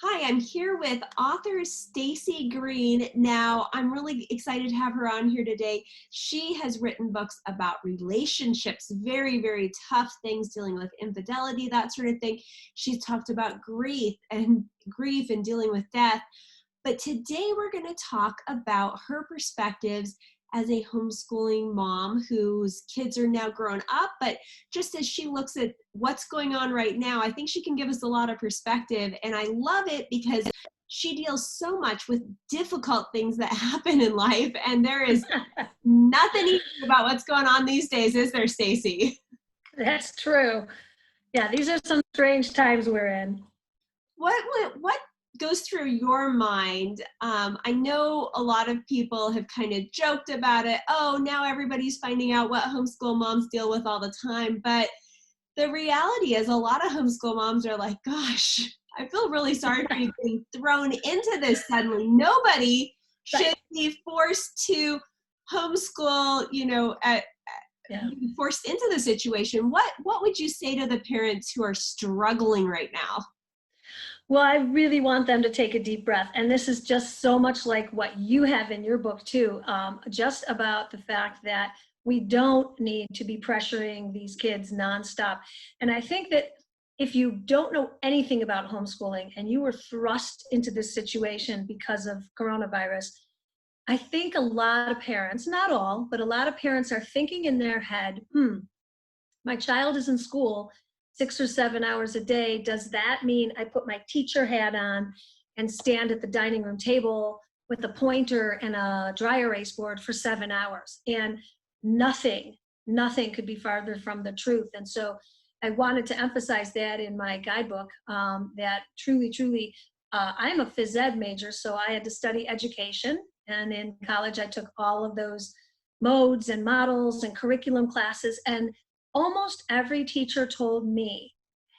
Hi, I'm here with author Stacey Greene. Now, I'm really excited to have her on here today. She has written books about relationships, very, very tough things, dealing with infidelity, that sort of thing. She's talked about grief and dealing with death. But today we're going to talk about her perspectives as a homeschooling mom whose kids are now grown up. But just as she looks at what's going on right now, I think she can give us a lot of perspective. And I love it because she deals so much with difficult things that happen in life. And there is nothing easy about what's going on these days, is there, Stacey? That's true. Yeah, these are some strange times we're in. What goes through your mind? I know a lot of people have kind of joked about it. Oh, now everybody's finding out what homeschool moms deal with all the time. But the reality is a lot of homeschool moms are like, gosh, I feel really sorry for you being thrown into this suddenly. Nobody should Right. be forced to homeschool, Yeah. be forced into the situation. What would you say to the parents who are struggling right now? Well, I really want them to take a deep breath. And this is just so much like what you have in your book, too, just about the fact that we don't need to be pressuring these kids nonstop. And I think that if you don't know anything about homeschooling and you were thrust into this situation because of coronavirus, I think a lot of parents, not all, but a lot of parents are thinking in their head, my child is in school 6 or 7 hours a day. Does that mean I put my teacher hat on and stand at the dining room table with a pointer and a dry erase board for 7 hours? And nothing, nothing could be farther from the truth. And so I wanted to emphasize that in my guidebook, that truly, I'm a phys ed major, so I had to study education. And in college, I took all of those modes and models and curriculum classes. And almost every teacher told me,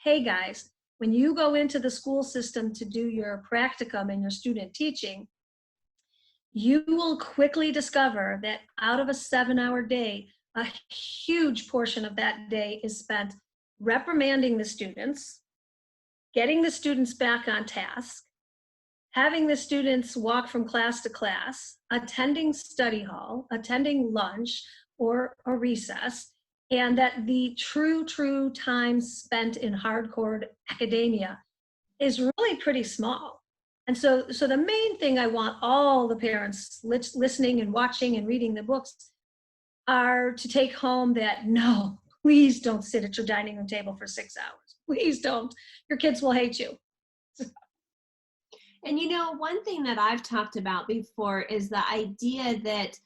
hey guys, when you go into the school system to do your practicum and your student teaching, you will quickly discover that out of a 7 hour day, a huge portion of that day is spent reprimanding the students, getting the students back on task, having the students walk from class to class, attending study hall, attending lunch or a recess, and that the true time spent in hardcore academia is really pretty small. And so the main thing I want all the parents listening and watching and reading the books are to take home that no, please don't sit at your dining room table for 6 hours. Please don't. Your kids will hate you. And one thing that I've talked about before is the idea that,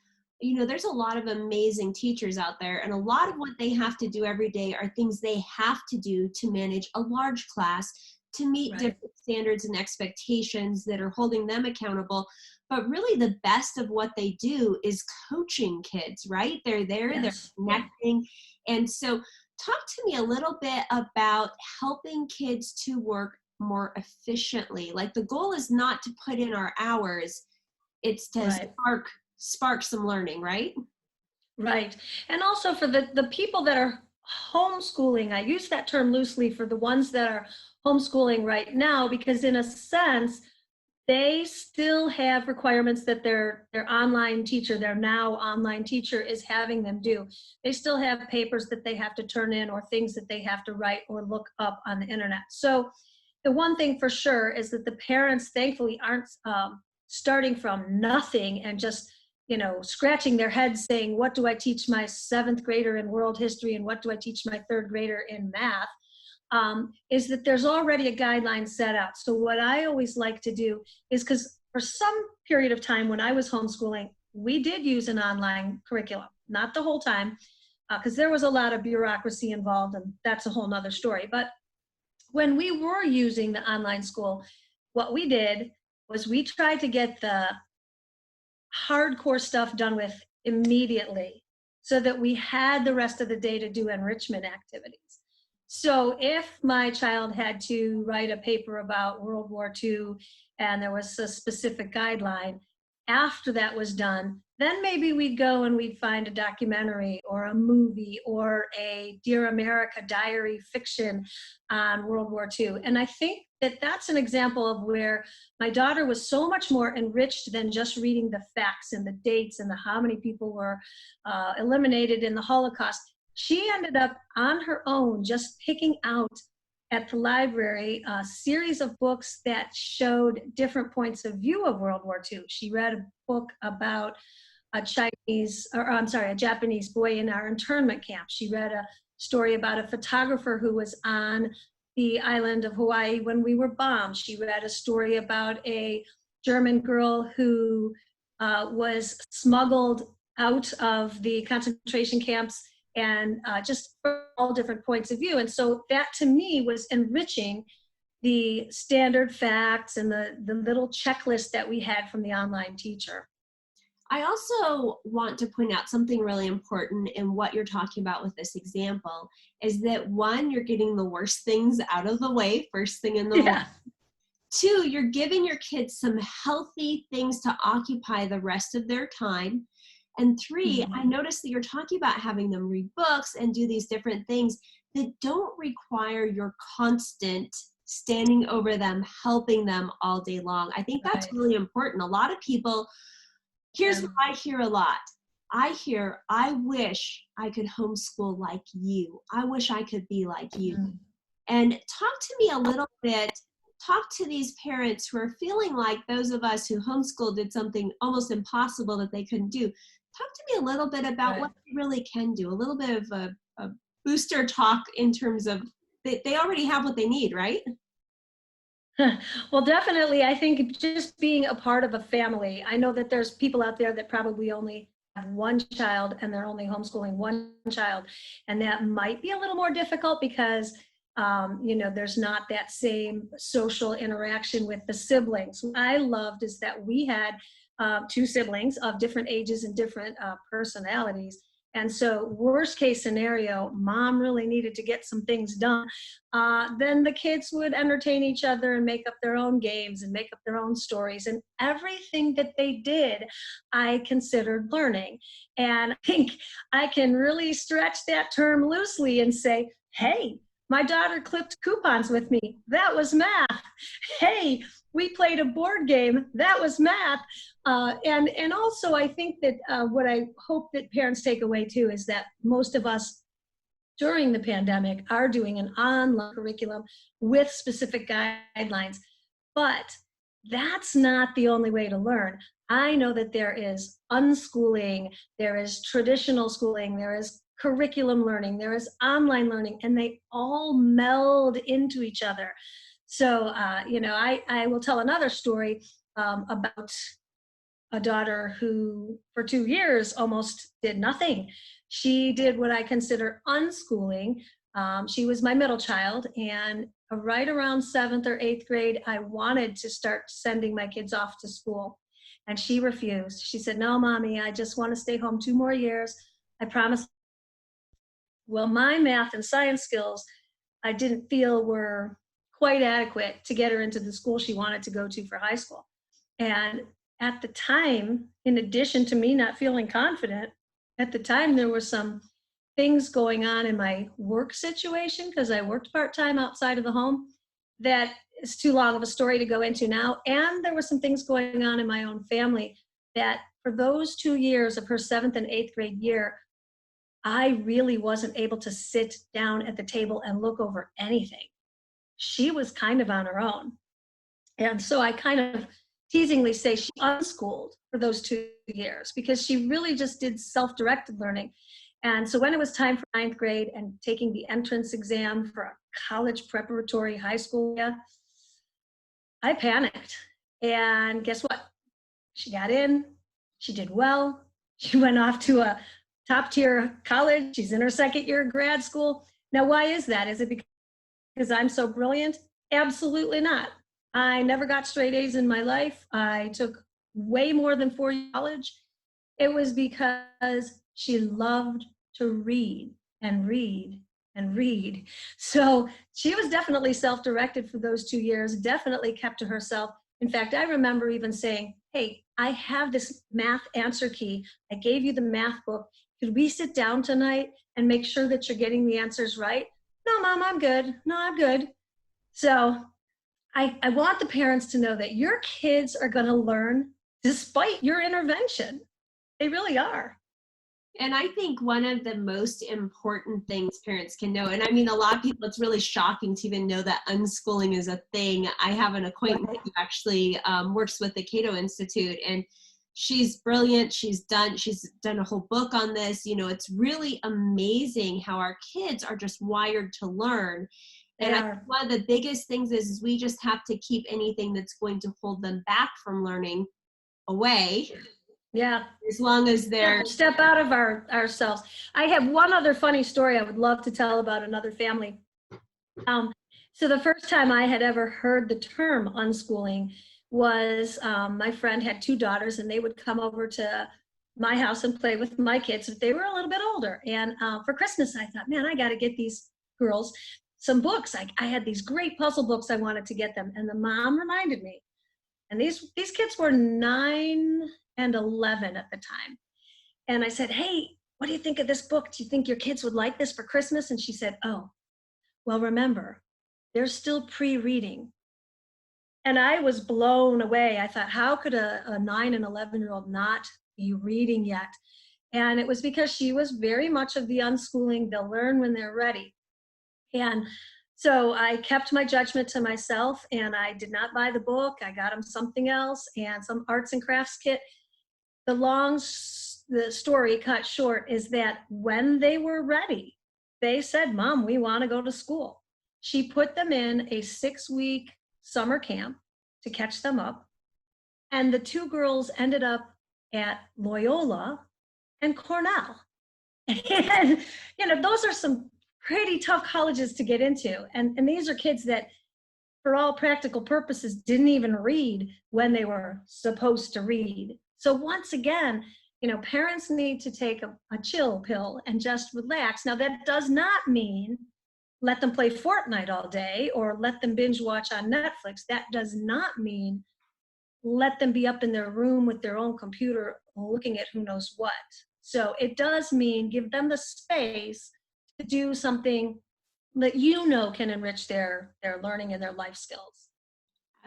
there's a lot of amazing teachers out there, and a lot of what they have to do every day are things they have to do to manage a large class, to meet Right. different standards and expectations that are holding them accountable. But really, the best of what they do is coaching kids, right? They're there, they're Yes. Yeah. connecting. And so, talk to me a little bit about helping kids to work more efficiently. Like, the goal is not to put in our hours, it's to Right. spark some learning, right? Right. And also for the people that are homeschooling, I use that term loosely for the ones that are homeschooling right now, because in a sense, they still have requirements that their online teacher, their now online teacher, is having them do. They still have papers that they have to turn in or things that they have to write or look up on the internet. So the one thing for sure is that the parents thankfully aren't starting from nothing and just scratching their heads saying, what do I teach my seventh grader in world history and what do I teach my third grader in math? Is that there's already a guideline set out. So what I always like to do is, because for some period of time when I was homeschooling, we did use an online curriculum, not the whole time, because there was a lot of bureaucracy involved, and that's a whole nother story. But when we were using the online school, what we did was we tried to get the hardcore stuff done with immediately so that we had the rest of the day to do enrichment activities. So if my child had to write a paper about World War II and there was a specific guideline, after that was done, then maybe we'd go and we'd find a documentary or a movie or a Dear America diary fiction on World War II. And I think that that's an example of where my daughter was so much more enriched than just reading the facts and the dates and the how many people were eliminated in the Holocaust. She ended up on her own just picking out at the library a series of books that showed different points of view of World War II. She read a book about a Japanese boy in our internment camp. She read a story about a photographer who was on the island of Hawaii when we were bombed. She read a story about a German girl who was smuggled out of the concentration camps, and just from all different points of view. And so that to me was enriching the standard facts and the little checklist that we had from the online teacher. I also want to point out something really important in what you're talking about with this example is that one, you're getting the worst things out of the way first thing in the morning. Two, you're giving your kids some healthy things to occupy the rest of their time. And three, I noticed that you're talking about having them read books and do these different things that don't require your constant standing over them, helping them all day long. I think that's really important. A lot of people, here's what I hear a lot. I hear, I wish I could homeschool like you. I wish I could be like you. And talk to me a little bit, talk to these parents who are feeling like those of us who homeschooled did something almost impossible that they couldn't do. Talk to me a little bit about what they really can do, a little bit of a booster talk in terms of they already have what they need, right? Well, definitely. I think just being a part of a family. I know that there's people out there that probably only have one child and they're only homeschooling one child. And that might be a little more difficult because, there's not that same social interaction with the siblings. What I loved is that we had two siblings of different ages and different personalities. And so worst case scenario, mom really needed to get some things done. Then the kids would entertain each other and make up their own games and make up their own stories. And everything that they did, I considered learning. And I think I can really stretch that term loosely and say, hey, my daughter clipped coupons with me. That was math. Hey, we played a board game. That was math. And also I think that what I hope that parents take away too is that most of us during the pandemic are doing an online curriculum with specific guidelines, but that's not the only way to learn. I know that there is unschooling, there is traditional schooling, there is curriculum learning, there is online learning, and they all meld into each other. So, I will tell another story about a daughter who for 2 years almost did nothing. She did what I consider unschooling. She was my middle child, and right around 7th or 8th grade, I wanted to start sending my kids off to school. And she refused. She said, no, mommy, I just want to stay home 2 more years. I promise. Well, my math and science skills, I didn't feel were quite adequate to get her into the school she wanted to go to for high school. And at the time, in addition to me not feeling confident, at the time there were some things going on in my work situation because I worked part-time outside of the home that is too long of a story to go into now. And there were some things going on in my own family that for those 2 years of her 7th and 8th grade year, I really wasn't able to sit down at the table and look over anything. She was kind of on her own. And so I kind of teasingly say she unschooled for those 2 years because she really just did self-directed learning. And so when it was time for 9th grade and taking the entrance exam for a college preparatory high school, I panicked. And guess what? She got in, she did well. She went off to a top tier college. She's in her 2nd year of grad school. Now, why is that? Is it because I'm so brilliant? Absolutely not. I never got straight A's in my life. I took way more than 4 years of college. It was because she loved to read and read and read. So she was definitely self-directed for those 2 years, definitely kept to herself. In fact, I remember even saying, hey, I have this math answer key. I gave you the math book. Could we sit down tonight and make sure that you're getting the answers right? No, Mom, I'm good. No, I'm good. So I want the parents to know that your kids are going to learn despite your intervention. They really are. And I think one of the most important things parents can know, and I mean, a lot of people, it's really shocking to even know that unschooling is a thing. I have an acquaintance Right. who actually works with the Cato Institute, and she's brilliant. She's done a whole book on this. You know, it's really amazing how our kids are just wired to learn. They And I are. think one of the biggest things is we just have to keep anything that's going to hold them back from learning away, Yeah. as long as Yeah, they're step out of ourselves. I have one other funny story I would love to tell about another family. Um, so the first time I had ever heard the term unschooling was my friend had two daughters, and they would come over to my house and play with my kids. But they were a little bit older. And for Christmas, I thought, man, I got to get these girls some books. I had these great puzzle books I wanted to get them. And the mom reminded me. And these kids were 9 and 11 at the time. And I said, hey, what do you think of this book? Do you think your kids would like this for Christmas? And she said, oh, well, remember, they're still pre-reading. And I was blown away. I thought, how could a 9 and 11-year-old not be reading yet? And it was because she was very much of the unschooling, they'll learn when they're ready. And so I kept my judgment to myself, and I did not buy the book. I got them something else and some arts and crafts kit. The story cut short is that when they were ready, they said, Mom, we want to go to school. She put them in a 6-week summer camp to catch them up. And the two girls ended up at Loyola and Cornell. And, those are some pretty tough colleges to get into. And these are kids that, for all practical purposes, didn't even read when they were supposed to read. So once again, parents need to take a chill pill and just relax. Now, that does not mean let them play Fortnite all day or let them binge watch on Netflix. That does not mean let them be up in their room with their own computer looking at who knows what. So it does mean give them the space to do something that can enrich their learning and their life skills.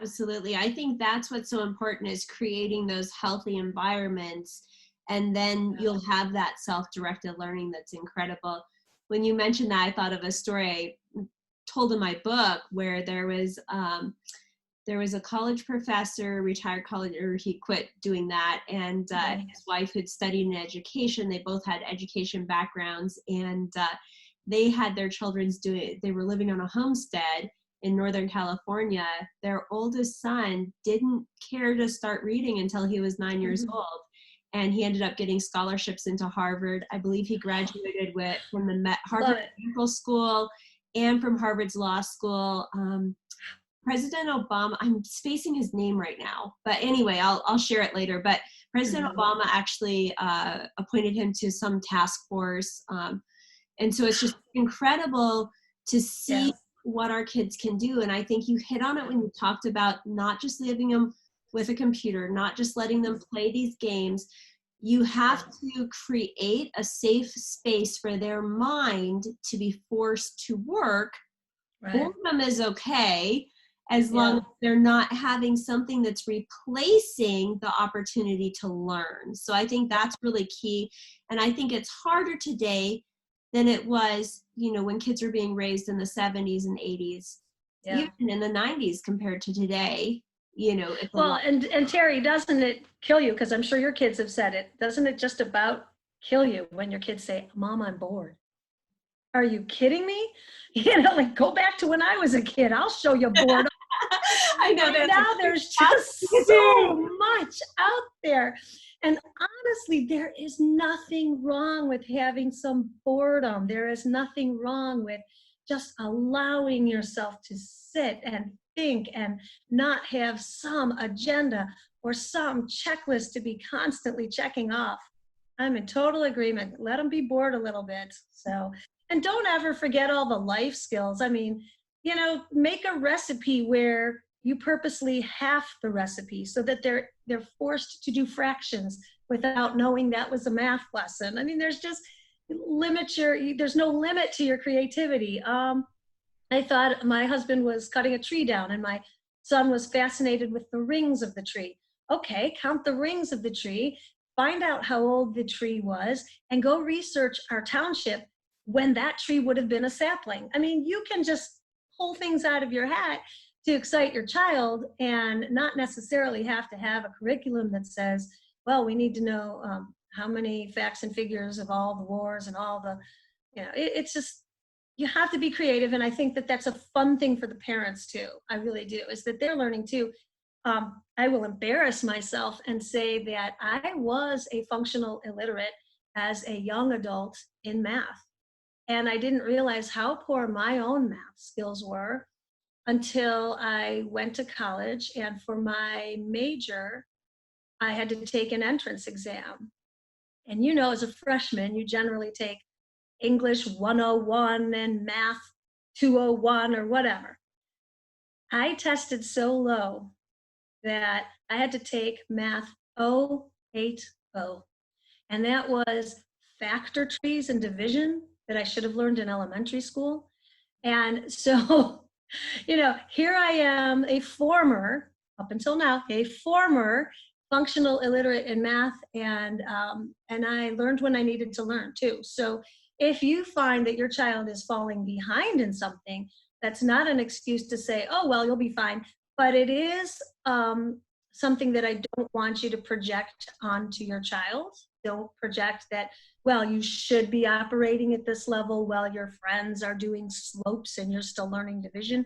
Absolutely. I think that's what's so important, is creating those healthy environments, and then you'll have that self-directed learning that's incredible. When you mentioned that, I thought of a story I told in my book where there was a college professor, retired college, or he quit doing that, and his wife had studied in education. They both had education backgrounds, and they had their they were living on a homestead in Northern California. Their oldest son didn't care to start reading until he was 9 years old. And he ended up getting scholarships into Harvard. I believe he graduated from the Harvard Medical School and from Harvard's Law School. President Obama, I'm spacing his name right now, but anyway, I'll share it later. But President Obama actually appointed him to some task force. And so it's just incredible to see what our kids can do. And I think you hit on it when you talked about not just leaving them with a computer, not just letting them play these games. You have to create a safe space for their mind to be forced to work. Boredom is okay, as long as they're not having something that's replacing the opportunity to learn. So I think that's really key. And I think it's harder today than it was, when kids were being raised in the 70s and 80s, even in the 90s compared to today. Well, and Terry, doesn't it kill you? Because I'm sure your kids have said it. Doesn't it just about kill you when your kids say, Mom, I'm bored? Are you kidding me? Go back to when I was a kid. I'll show you boredom. I know that now there's just so much out there. And honestly, there is nothing wrong with having some boredom. There is nothing wrong with just allowing yourself to sit and think and not have some agenda or some checklist to be constantly checking off. I'm in total agreement. Let them be bored a little bit. And don't ever forget all the life skills. I mean, make a recipe where you purposely half the recipe so that they're forced to do fractions without knowing that was a math lesson. I mean, there's no limit to your creativity. I thought my husband was cutting a tree down and my son was fascinated with the rings of the tree. Okay, count the rings of the tree, find out how old the tree was, and go research our township when that tree would have been a sapling. I mean, you can just pull things out of your hat to excite your child and not necessarily have to have a curriculum that says, well, we need to know how many facts and figures of all the wars and all the, it's just, you have to be creative. And I think that that's a fun thing for the parents too. I really do, is that they're learning too. I will embarrass myself and say that I was a functional illiterate as a young adult in math. And I didn't realize how poor my own math skills were until I went to college. And for my major, I had to take an entrance exam. And as a freshman, you generally take English 101 and math 201 or whatever. I tested so low that I had to take math 080. And that was factor trees and division that I should have learned in elementary school. And so, here I am, up until now, a former functional illiterate in math, and I learned when I needed to learn too. So if you find that your child is falling behind in something, that's not an excuse to say, oh, well, you'll be fine. But it is something that I don't want you to project onto your child. Don't project that, well, you should be operating at this level while your friends are doing slopes and you're still learning division.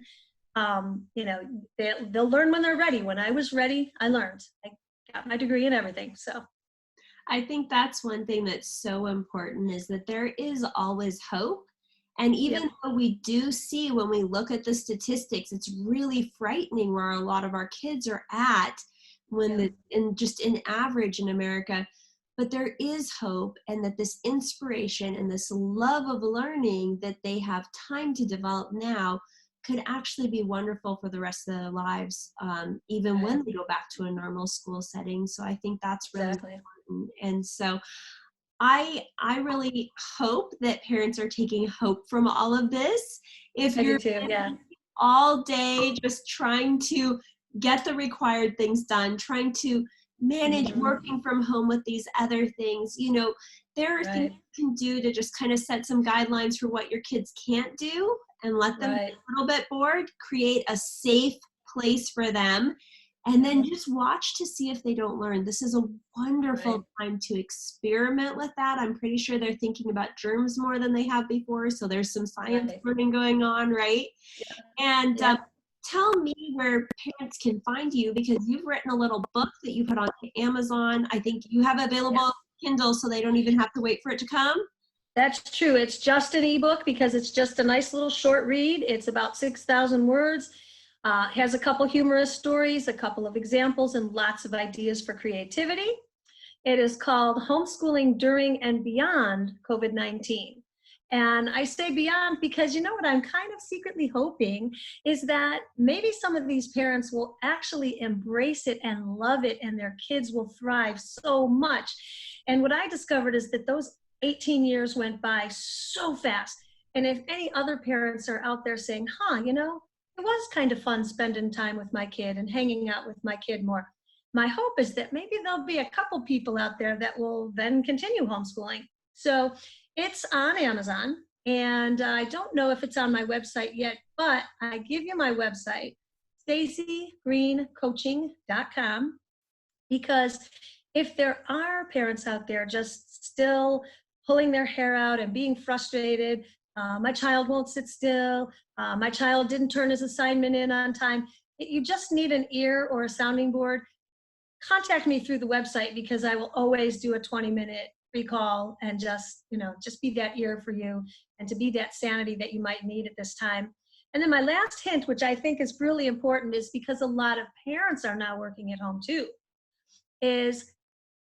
They'll learn when they're ready. When I was ready, I learned. I got my degree and everything. So I think that's one thing that's so important, is that there is always hope. And even though we do see, when we look at the statistics, it's really frightening where a lot of our kids are at in average in America. But there is hope, and that this inspiration and this love of learning that they have time to develop now could actually be wonderful for the rest of their lives, even when they go back to a normal school setting. So I think that's really important. And so I really hope that parents are taking hope from all of this. If you're all day just trying to get the required things done, trying to manage working from home with these other things, there are things you can do to just kind of set some guidelines for what your kids can't do and let them be a little bit bored, create a safe place for them, and then just watch to see if they don't learn. This is a wonderful time to experiment with that. I'm pretty sure they're thinking about germs more than they have before, so there's some science learning going on, right? And tell me where parents can find you, because you've written a little book that you put on Amazon. I think you have available Kindle, so they don't even have to wait for it to come. That's true. It's just an ebook because it's just a nice little short read. It's about 6,000 words. Has a couple humorous stories, a couple of examples, and lots of ideas for creativity. It is called Homeschooling During and Beyond COVID-19. And I say beyond because what I'm kind of secretly hoping is that maybe some of these parents will actually embrace it and love it, and their kids will thrive so much. And what I discovered is that those 18 years went by so fast. And if any other parents are out there saying, it was kind of fun spending time with my kid and hanging out with my kid more, my hope is that maybe there'll be a couple people out there that will then continue homeschooling. So it's on Amazon, and I don't know if it's on my website yet, but I give you my website, StaceyGreeneCoaching.com, because if there are parents out there just still pulling their hair out and being frustrated, my child won't sit still, my child didn't turn his assignment in on time, you just need an ear or a sounding board, contact me through the website, because I will always do a 20-minute free call and just be that ear for you and to be that sanity that you might need at this time. And then my last hint, which I think is really important, is because a lot of parents are now working at home too, is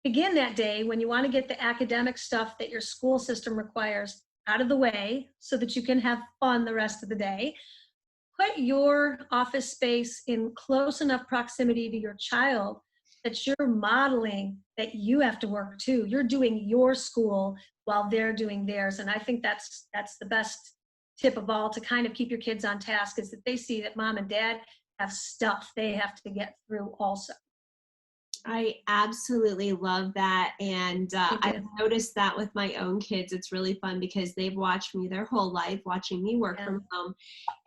begin that day when you want to get the academic stuff that your school system requires out of the way so that you can have fun the rest of the day. put your office space in close enough proximity to your child that you're modeling that you have to work too. You're doing your school while they're doing theirs. And I think that's the best tip of all, to kind of keep your kids on task, is that they see that mom and dad have stuff they have to get through also. I absolutely love that. And You I've do. noticed that with my own kids. It's really fun because they've watched me their whole life, watching me work Yeah. from home.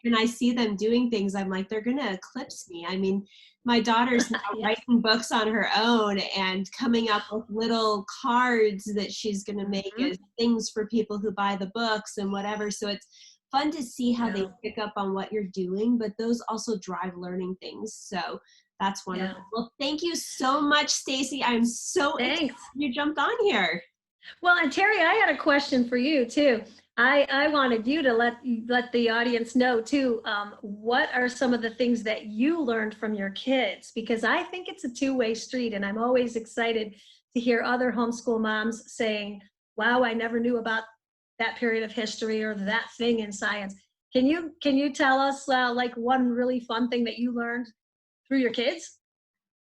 And I see them doing things. I'm like, they're going to eclipse me. I mean, my daughter's now Yes. writing books on her own and coming up with little cards that she's going to make Mhm. as things for people who buy the books and whatever. So it's fun to see how they Yeah. pick up on what you're doing, but those also drive learning things. So that's Yeah. wonderful. Well, thank you so much, Stacey. I'm so excited Thanks. you jumped on here. Well, and Terry, I had a question for you too. I wanted you to let the audience know too. What are some of the things that you learned from your kids? Because I think it's a two-way street, and I'm always excited to hear other homeschool moms saying, "Wow, I never knew about that period of history or that thing in science." Can you tell us like one really fun thing that you learned through your kids?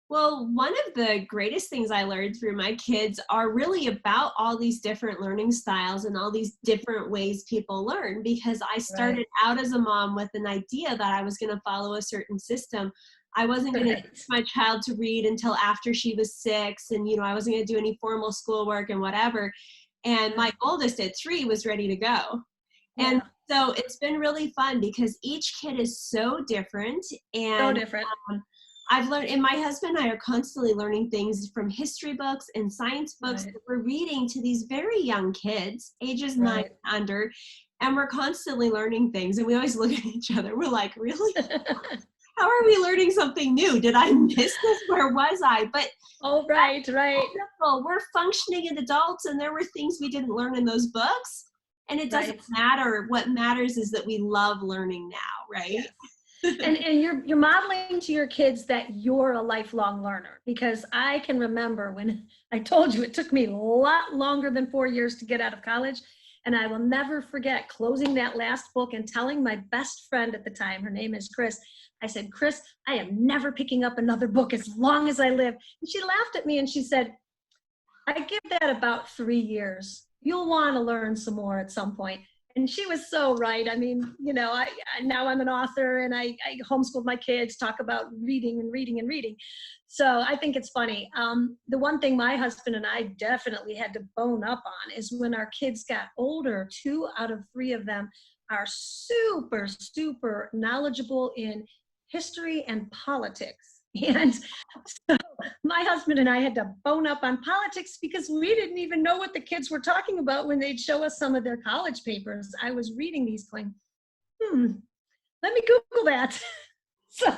Well, one of the greatest things I learned through my kids are really about all these different learning styles and all these different ways people learn, because I Right. started out as a mom with an idea that I was going to follow a certain system. I wasn't going to teach Right. my child to read until after she was 6, and I wasn't going to do any formal schoolwork and whatever. And Yeah. my oldest at 3 was ready to go. And Yeah. so it's been really fun because each kid is so different. So And different. I've learned, and my husband and I are constantly learning things from history books and science books Right. that we're reading to these very young kids, ages 9 Right. and under, and we're constantly learning things. And we always look at each other. We're like, really? How are we learning something new? Did I miss this? Where was I? But Oh, right, right, wonderful. We're functioning as adults, and there were things we didn't learn in those books. And it doesn't right. matter. What matters is that we love learning now, right? Yes. And you're modeling to your kids that you're a lifelong learner, because I can remember when I told you it took me a lot longer than 4 years to get out of college. And I will never forget closing that last book and telling my best friend at the time, her name is Chris, I said, "Chris, I am never picking up another book as long as I live." And she laughed at me and she said, "I give that about 3 years. You'll want to learn some more at some point." And she was so right. I mean, now I'm an author, and I homeschooled my kids, talk about reading and reading and reading. So I think it's funny. The one thing my husband and I definitely had to bone up on is when our kids got older, 2 out of 3 of them are super, super knowledgeable in history and politics. And my husband and I had to bone up on politics because we didn't even know what the kids were talking about when they'd show us some of their college papers. I was reading these going, let me Google that. So,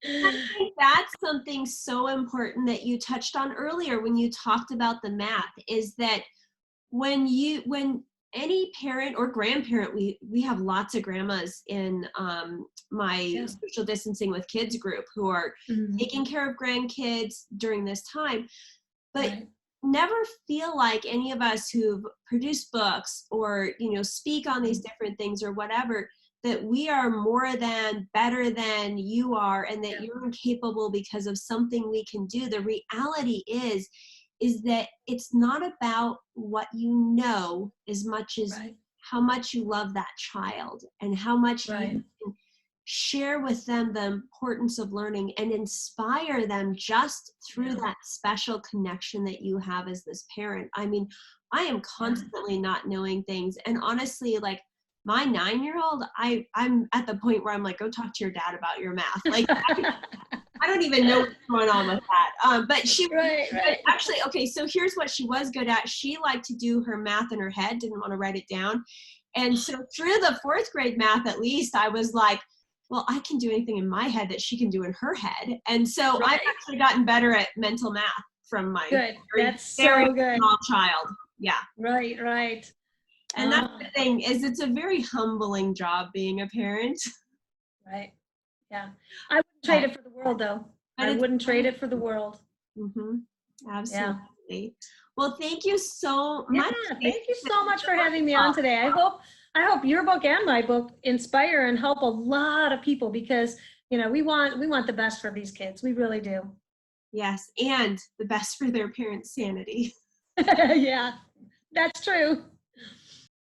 I think that's something so important that you touched on earlier when you talked about the math, is that when any parent or grandparent, we have lots of grandmas in my yeah. social distancing with kids group who are Mhm. taking care of grandkids during this time, but Right. never feel like any of us who've produced books or speak on these Mhm. different things or whatever, that we are more than, better than you are, and that Yeah. you're incapable because of something we can do. The reality is that it's not about what you know as much as Right. how much you love that child and how much you Right. can share with them the importance of learning and inspire them just through Yeah. that special connection that you have as this parent. I mean, I am Yeah. constantly not knowing things. And honestly, like my 9-year-old, I'm at the point where I'm like, go talk to your dad about your math. Like, I don't even know what's going on with that. But she was Right. good. Right. Actually, okay, so here's what she was good at. She liked to do her math in her head, didn't want to write it down. And so through the 4th grade math, at least, I was like, well, I can do anything in my head that she can do in her head. And so I've Right. actually gotten better at mental math from my Good. very, That's very so good. small child. Yeah. Right. Right. And that's Oh, the thing, is it's a very humbling job being a parent. right. Yeah. I wouldn't trade But, it for the world, though. but I it's wouldn't trade fun. it for the world. Yeah. Absolutely. Well, thank you so Yeah, much, Stacey. thank you It's so been much for having me on wonderful. today. I hope your book and my book inspire and help a lot of people because, we want the best for these kids. We really do. Yes, and the best for their parents' sanity. Yeah, that's true.